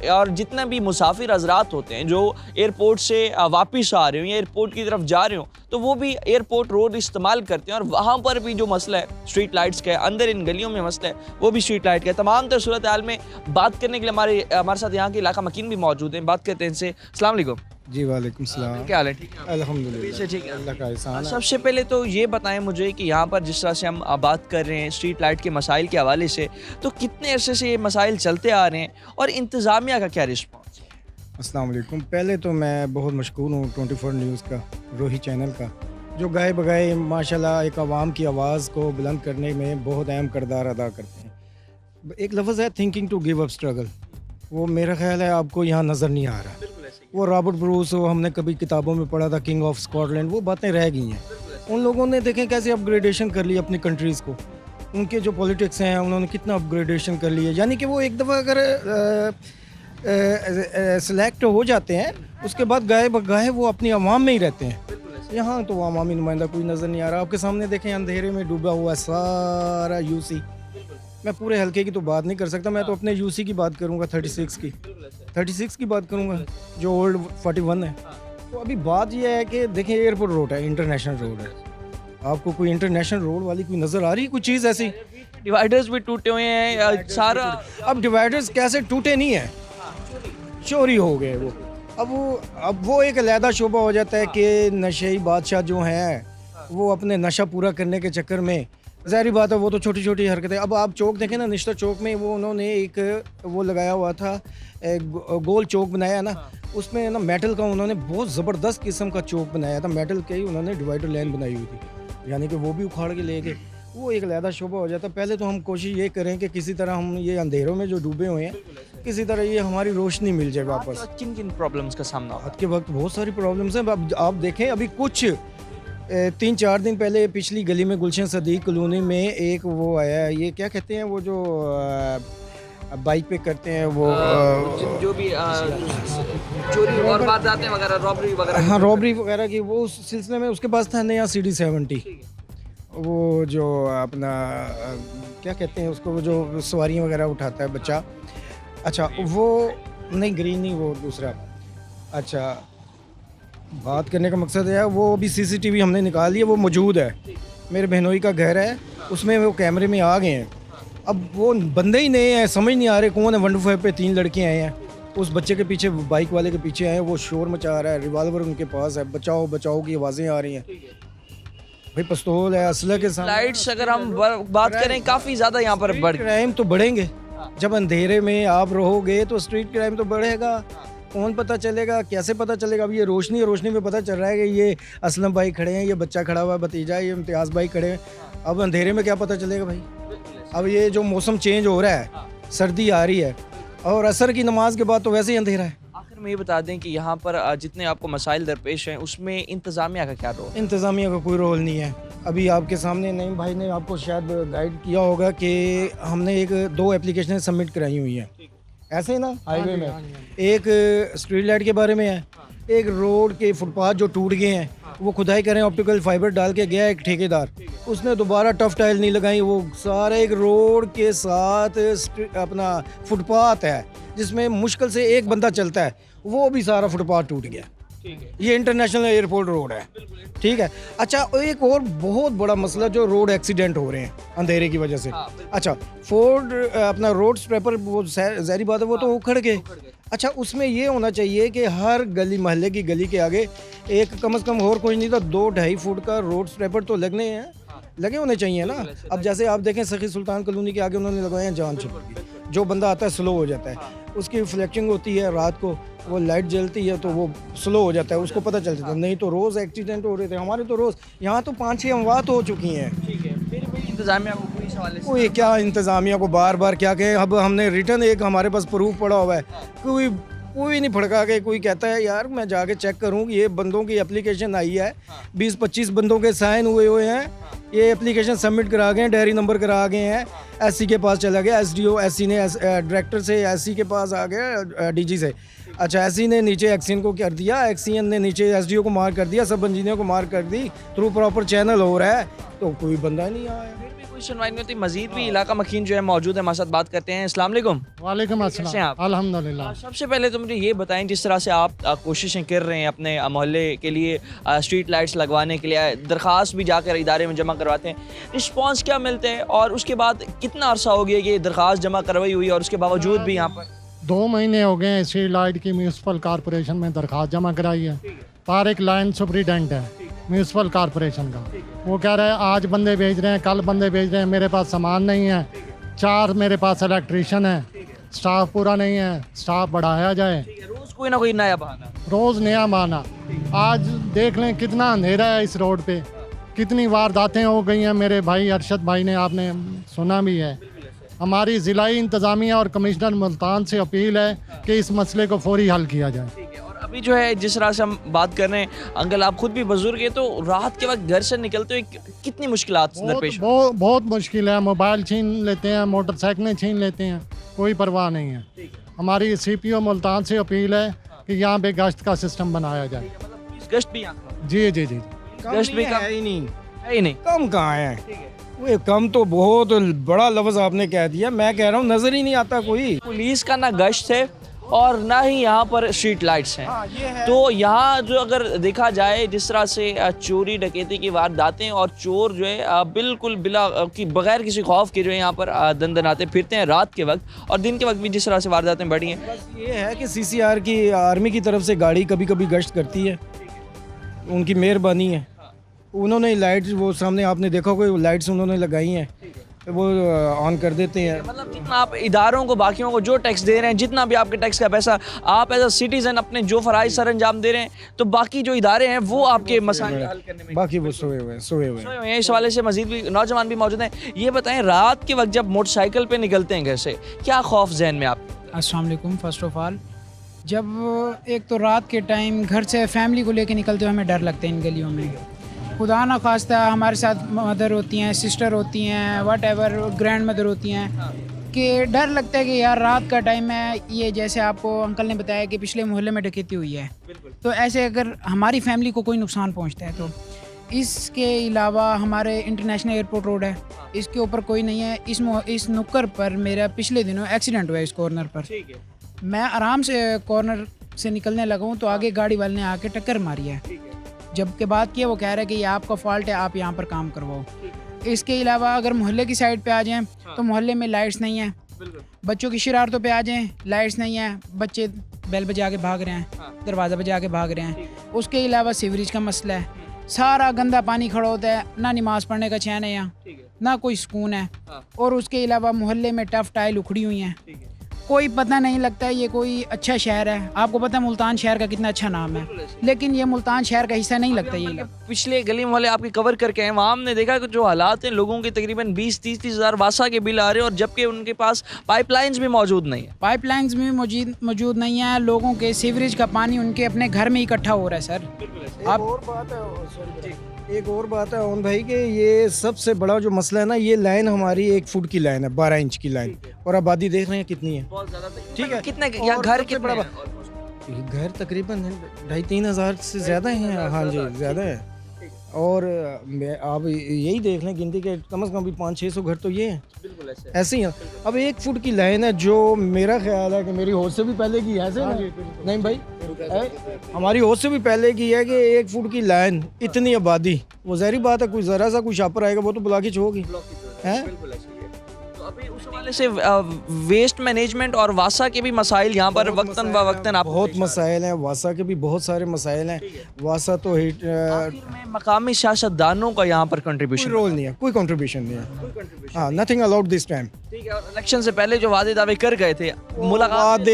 A: और जितने भी मुसाफिर हजरात होते हैं जो एयरपोर्ट से वापस आ रहे हो या एयरपोर्ट की तरफ जा रहे हो, तो वो भी एयरपोर्ट रोड इस्तेमाल करते हैं और वहाँ पर भी जो मसला है स्ट्रीट लाइट्स का है, अंदर इन गलियों में मसला है, वो भी स्ट्रीट लाइट का है। तमाम तर सूरत हाल में बात करने के लिए हमारे साथ यहाँ के इलाका मकीन भी मौजूद हैं। बात करते हैं इनसे। अस्सलाम वालेकुम।
G: जी वालेकुम सलाम।
A: क्या हाल है? ठीक है,
G: अल्हम्दुलिल्लाह
A: ठीक है।
G: अल्लाह का एहसान है।
A: सबसे पहले तो ये बताएं मुझे कि यहाँ पर जिस तरह से हम बात कर रहे हैं स्ट्रीट लाइट के मसाइल के हवाले से, तो कितने अरसे से ये मसाइल चलते आ रहे हैं और इंतज़ामिया का क्या रिस्पॉन्स?
G: अस्सलाम वालेकुम। पहले तो मैं बहुत मशकूर हूँ 24 न्यूज़ का, रोही चैनल का, जो गाए बगाए माशाल्लाह एक आवाम की आवाज़ को बुलंद करने में बहुत अहम किरदार अदा करते हैं। एक लफ्ज़ है thinking to give up struggle, वो मेरा ख्याल है आपको यहाँ नज़र नहीं आ रहा। वो रॉबर्ट ब्रूस, वो हमने कभी किताबों में पढ़ा था, किंग ऑफ स्कॉटलैंड, वो बातें रह गई हैं। उन लोगों ने देखें कैसे अपग्रेडेशन कर ली अपनी कंट्रीज़ को, उनके जो पॉलिटिक्स हैं उन्होंने कितना अपग्रेडेशन कर लिया। यानी कि वो एक दफ़ा अगर सेलेक्ट हो जाते हैं उसके बाद गाए बगाए वो अपनी अवाम में ही रहते हैं। यहाँ तो अवामी नुमाइंदा कोई नज़र नहीं आ रहा। आपके सामने देखें अंधेरे में डूबा हुआ सारा यूसी। मैं पूरे हल्के की तो बात नहीं कर सकता, मैं तो अपने यूसी की बात करूँगा, 36 की बात करूँगा जो ओल्ड 41 है। तो अभी बात यह है कि देखें एयरपोर्ट रोड है, इंटरनेशनल रोड है, आपको कोई इंटरनेशनल रोड वाली कोई नज़र आ रही है कोई चीज़ ऐसी?
A: डिवाइडर्स भी टूटे हुए हैं सारा।
G: अब डिवाइडर्स कैसे टूटे नहीं हैं, चोरी हो गए वो। अब वो एक अलहदा शोबा हो जाता है कि नशेई बादशाह जो हैं वो अपने नशा पूरा करने के चक्कर में, ज़ाहिर बात है वो तो छोटी छोटी हरकतें। अब आप चौक देखें ना, निश्ता चौक में वो उन्होंने एक वो लगाया हुआ था, गोल चौक बनाया ना, उसमें ना मेटल का उन्होंने बहुत ज़बरदस्त किस्म का चौक बनाया था, मेटल के ही उन्होंने डिवाइडर लाइन बनाई हुई थी, यानी कि वो भी उखाड़ के ले गए। वो एक अलहदा शोबा हो जाता। पहले तो हम कोशिश ये करें कि किसी तरह हम ये अंधेरों में जो डूबे हुए हैं, किसी तरह ये हमारी रोशनी मिल जाए वापस।
A: किन किन प्रॉब्लम्स का सामना होता है?
G: आज के वक्त बहुत सारी प्रॉब्लम्स हैं। अब आप देखें, अभी कुछ 3-4 दिन पहले पिछली गली में गुलशन सदीक कॉलोनी में एक वो आया है, ये क्या कहते हैं वो जो बाइक पे करते हैं वो
A: जो भी चोरी और वारदातें वगैरह, रॉबरी वगैरह।
G: हाँ, रॉबरी वगैरह की, वो उस सिलसिले में उसके पास था नया CD70, वो जो अपना क्या कहते हैं उसको, वो जो सवारियाँ वगैरह उठाता है बच्चा। अच्छा, वो नहीं, ग्रीन नहीं, वो दूसरा। अच्छा, बात करने का मकसद है वो अभी CCTV हमने निकाल लिया, वो मौजूद है, मेरे बहनोई का घर है, उसमें वो कैमरे में आ गए हैं। अब वो बंदे ही नहीं हैं, समझ नहीं आ रहे कौन है। 125 पे 3 लड़के आए हैं, उस बच्चे के पीछे, बाइक वाले के पीछे आए हैं, वो शोर मचा रहा है, रिवॉल्वर उनके पास है, बचाओ बचाओ की आवाज़ें आ रही हैं। भाई पिस्तौल है, असला के साथ।
A: लाइट्स अगर हम बात करें काफ़ी ज़्यादा यहाँ पर बढ़,
G: क्राइम तो बढ़ेंगे। जब अंधेरे में आप रहोगे तो स्ट्रीट क्राइम तो बढ़ेगा। कौन पता चलेगा, कैसे पता चलेगा? अब ये रोशनी में पता चल रहा है कि ये असलम भाई खड़े हैं, ये बच्चा खड़ा हुआ है, भतीजा, ये इम्तियाज़ भाई खड़े हैं। अब अंधेरे में क्या पता चलेगा भाई? अब ये जो मौसम चेंज हो रहा है, सर्दी आ रही है, और असर की नमाज के बाद तो वैसे ही अंधेरा है।
A: आखिर में ये बता दें कि यहाँ पर जितने आपको मसाइल दरपेश हैं उसमें इंतज़ामिया का क्या रोल?
G: इंतज़ामिया का कोई रोल नहीं है। अभी आपके सामने नईम भाई ने आपको शायद गाइड किया होगा कि हमने 2 एप्लीकेशनें सबमिट कराई हुई हैं, ऐसे ही ना, हाईवे में। एक स्ट्रीट लाइट के बारे में है, एक रोड के फुटपाथ जो टूट गए हैं, वो खुदाई करें, ऑप्टिकल फाइबर डाल के गया एक ठेकेदार, उसने दोबारा टफ टाइल नहीं लगाई, वो सारा एक रोड के साथ अपना फुटपाथ है जिसमें मुश्किल से एक बंदा चलता है, वो भी सारा फुटपाथ टूट गया। ये इंटरनेशनल एयरपोर्ट रोड है, ठीक है। अच्छा, एक और बहुत बड़ा मसला जो रोड एक्सीडेंट हो रहे हैं अंधेरे की वजह से। अच्छा, फोर्ड अपना रोड स्ट्रेपर, वो ज़ाहिर बात है वो तो उखड़ गए। अच्छा, उसमें ये होना चाहिए कि हर गली महल्ले की गली के आगे एक कम से कम, और कोई नहीं तो 2-2.5 फुट का रोड स्ट्रेपर तो लगे होने चाहिए ना। अब जैसे आप देखें सखी सुल्तान कॉलोनी के आगे उन्होंने लगाए हैं जान छुपी, जो बंदा आता है स्लो हो जाता है, उसकी फ्लैशिंग होती है रात को, वो लाइट जलती है तो वो स्लो हो जाता है, उसको पता चल जाता है। नहीं तो रोज़ एक्सीडेंट हो रहे थे हमारे, तो रोज़ यहाँ तो 5-6 अमवात हो चुकी हैं।
A: फिर भी इंतज़ामिया को कोई सवाल है?
G: कोई क्या इंतज़ामिया को बार बार क्या कहें। अब हमने रिटर्न, एक हमारे पास प्रूफ पड़ा हुआ है, कोई नहीं फड़का के कोई कहता है यार मैं जाके चेक करूँ कि ये बंदों की एप्लीकेशन आई है, 20-25 बंदों के साइन हुए हैं, ये एप्लीकेशन सबमिट करा गए हैं, डायरी नंबर करा गए हैं, SC के पास चला गया, SDO, SC ने डायरेक्टर से SC के पास आ गया, DG से। अच्छा, SC ने नीचे एक्सीन को कर दिया, एक्सीन ने नीचे SDO को मार कर दिया, सब इंजीनियर को मार कर दी, थ्रू प्रॉपर चैनल हो रहा है, तो कोई बंदा नहीं आया।
A: कोई सुनवाई नहीं होती, मजीद भी इलाका मकीन जो है मौजूद है, हमारे साथ बात करते हैं। अस्सलाम वालेकुम।
H: वालेकुम
A: कैसे हैं
H: अस्सलाम
A: आप?
H: अल्हम्दुलिल्लाह।
A: सबसे पहले तो मुझे ये बताएं, जिस तरह से आप कोशिशें कर रहे हैं अपने मोहल्ले के लिए स्ट्रीट लाइट्स लगवाने के लिए, दरख्वास्त भी जाकर इदारे में जमा करवाते हैं, रिस्पांस क्या मिलते हैं और उसके बाद कितना अरसा हो गया कि दरख्वास्त जमा करवाई हुई और उसके बावजूद भी यहाँ पर
H: 2 महीने हो गए हैं स्ट्रीट लाइट की म्यूनसिपल कॉरपोरेशन में दरख्वास्त जमा कराई है। तारिक लाइन सुपरिटेंडेंट है म्यूनसिपल कॉरपोरेशन का, वो कह रहे हैं आज बंदे भेज रहे हैं, कल बंदे भेज रहे हैं, मेरे पास सामान नहीं है। 4 मेरे पास इलेक्ट्रीशियन है, स्टाफ पूरा नहीं है, स्टाफ बढ़ाया जाए।
A: रोज़ कोई ना कोई नया बहाना।
H: रोज़ नया माना। आज देख लें कितना अंधेरा है इस रोड पे, कितनी वारदातें हो गई हैं। मेरे भाई अरशद भाई ने, आपने सुना भी है। हमारी ज़िलाई इंतज़ामिया और कमिश्नर मुल्तान से अपील है कि इस मसले को फौरी हल किया जाए।
A: ठीक है, और अभी जो है जिस तरह से हम बात कर रहे हैं, अंकल आप खुद भी बुजुर्ग हैं, तो रात के वक्त घर से निकलते हुए कितनी मुश्किलात दरपेश
H: बहुत मुश्किल है। मोबाइल छीन लेते हैं, मोटरसाइकिलें छीन लेते हैं, कोई परवाह नहीं है। हमारी CPO मुल्तान से अपील है कि यहाँ पे गश्त का सिस्टम बनाया जाए।
A: गश्त भी यहाँ
H: जी जी जी।
A: गश्त भी
G: है ही नहीं,
A: है ही नहीं।
G: कम कहाँ है वो, कम तो बहुत बड़ा लफ्ज़ आपने कह दिया। मैं कह रहा हूँ नज़र ही नहीं आता कोई।
A: पुलिस का ना गश्त है और ना ही यहाँ पर स्ट्रीट लाइट्स हैं।
G: ये है।
A: तो यहाँ जो अगर देखा जाए जिस तरह से चोरी डकैती की वारदातें और चोर जो है बिल्कुल बिला कि बगैर किसी खौफ के जो है यहाँ पर दंदनाते फिरते हैं रात के वक्त, और दिन के वक्त भी जिस तरह से वारदातें बढ़ी हैं।
G: बस ये है कि CCR की आर्मी की तरफ से गाड़ी कभी कभी गश्त करती है, उनकी मेहरबानी है। उन्होंने लाइट्स, वो सामने आपने देखा कोई लाइट्स उन्होंने लगाई हैं, तो वो ऑन कर देते हैं।
A: मतलब जितना आप इदारों को, बाकियों को जो टैक्स दे रहे हैं, जितना भी आपके टैक्स का पैसा आप एज अ सिटीजन अपने जो फ़राइज़ सर अंजाम दे रहे हैं, तो बाकी जो इदारे हैं वो आपके मसाइल हल करने में
G: बाकी वो सोए हुए हैं।
A: सोए हुए हैं। इस हवाले से मजीद भी नौजवान भी मौजूद हैं। ये बताएं, रात के वक्त जब मोटरसाइकिल पे निकलते हैं घर से, क्या खौफ जहन में आप?
I: अस्सलाम वालेकुम। फ़र्स्ट ऑफ़ ऑल, जब एक तो रात के टाइम घर से फैमिली को लेके निकलते हुए हमें डर लगता है इन गलियों में। खुदा ना खास्ता हमारे साथ मदर होती हैं, सिस्टर होती हैं, वट एवर ग्रैंड मदर होती हैं, कि डर लगता है कि यार रात का टाइम है। ये जैसे आपको अंकल ने बताया कि पिछले मोहल्ले में डकैती हुई है, तो ऐसे अगर हमारी फैमिली को कोई नुकसान पहुंचता है तो। इसके अलावा हमारे इंटरनेशनल एयरपोर्ट रोड है, इसके ऊपर कोई नहीं है। इस नुक्कर पर मेरा पिछले दिनों एक्सीडेंट हुआ है, इस कॉर्नर पर। मैं आराम से कॉर्नर से निकलने लगा हूँ तो आगे गाड़ी वाले ने आके टक्कर मारी है। जब के बात किया वो कह रहा है कि ये आपका फॉल्ट है, आप यहाँ पर काम करवाओ। इसके अलावा अगर मोहल्ले की साइड पे आ जाएं तो मोहल्ले में लाइट्स नहीं है। बच्चों की शरारतों पे आ जाएं, लाइट्स नहीं है, बच्चे बेल बजा के भाग रहे हैं, दरवाज़ा बजा के भाग रहे हैं। उसके अलावा सीवरेज का मसला है, सारा गंदा पानी खड़ा होता है, ना नमाज़ पढ़ने का चैन है यहाँ, ना कोई सुकून है। और उसके अलावा मोहल्ले में टफ टाइल उखड़ी हुई हैं, कोई पता नहीं लगता है ये कोई अच्छा शहर है। आपको पता है मुल्तान शहर का कितना अच्छा नाम है, लेकिन ये मुल्तान शहर का हिस्सा नहीं लगता ये।
A: पिछले गली मोहल्ले आपके कवर करके हैं, वहाँ हमने देखा कि जो हालात हैं, लोगों के तकरीबन 20-30 हज़ार वासा के बिल आ रहे हैं, और जबकि उनके पास पाइपलाइंस भी मौजूद नहीं है।
I: पाइपलाइंस भी मौजूद नहीं है। लोगों के सीवरेज का पानी उनके अपने घर में इकट्ठा हो रहा है सर।
G: एक और बात है ओन भाई कि ये सबसे बड़ा जो मसला है ना, ये लाइन हमारी 1 फुट की लाइन है, 12 इंच की लाइन, और आबादी देख रहे हैं कितनी है।
A: ठीक है, कितने यहाँ घर कितने
G: बड़ा
A: हैं?
G: घर तकरीबन 2,500-3 हज़ार से ज़्यादा हैं। हाँ जी, ज़्यादा है। और आप यही देख लें गिनती के कम से कम भी 500-600 घर तो ये हैं, ऐसे ही हैं। अब 1 फुट की लाइन है, जो मेरा ख्याल है कि मेरी होश से भी पहले की है, ऐसे ना? नहीं भाई, हमारी होश से भी पहले की है कि 1 फुट की लाइन, इतनी आबादी, वो ज़ाहिर बात है कोई ज़रा सा कोई शापर आएगा वो तो ब्लॉकेज होगी, है।
A: तो अभी उस हवाले से वेस्ट मैनेजमेंट और वासा के भी मसाइल यहाँ पर वक्तन व वक्तन आप
G: बहुत मसाइल हैं। वासा के भी बहुत सारे मसाइल हैं। वासा तो
A: आखिर में मकामी सियासतदानों का यहाँ पर
G: कोई
A: कंट्रीब्यूशन
G: रोल नहीं है, कोई कंट्रीब्यूशन नहीं है। हाँ, नथिंग अलाउड दिस टाइम।
A: ठीक है, और इलेक्शन से पहले जो वादे दावे कर गए थे, मुलाकात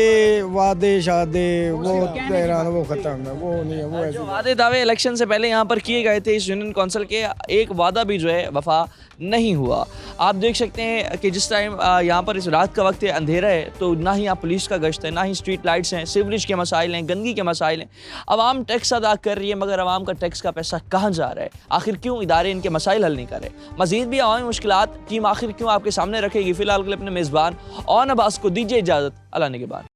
G: वादे शादे वो तेहरान वो खत्म है, वो नहीं है, वो ऐसे।
A: जो वादे दावे इलेक्शन से पहले यहाँ पर किए गए थे इस यूनियन काउंसिल के, एक वादा भी जो है वफा नहीं हुआ। आप देख सकते हैं कि जिस टाइम यहाँ पर इस रात का वक्त है, अंधेरा है, तो ना ही यहाँ पुलिस का गश्त है, ना ही स्ट्रीट लाइट्स हैं, सीवरेज के मसाइल हैं, गंदगी के मसाइल हैं। आवाम टैक्स अदा कर रही है, मगर आवाम का टैक्स का पैसा कहाँ जा रहा है? आखिर क्यों इदारे इनके मसाइल हल नहीं कर रहे? मजीद भी आवामी मुश्किलात टीम आखिर क्यों आपके सामने रखेगी? फिलहाल के लिए अपने मेज़बान और अब्बास को दीजिए इजाज़त। अल्लाह ने के बाद।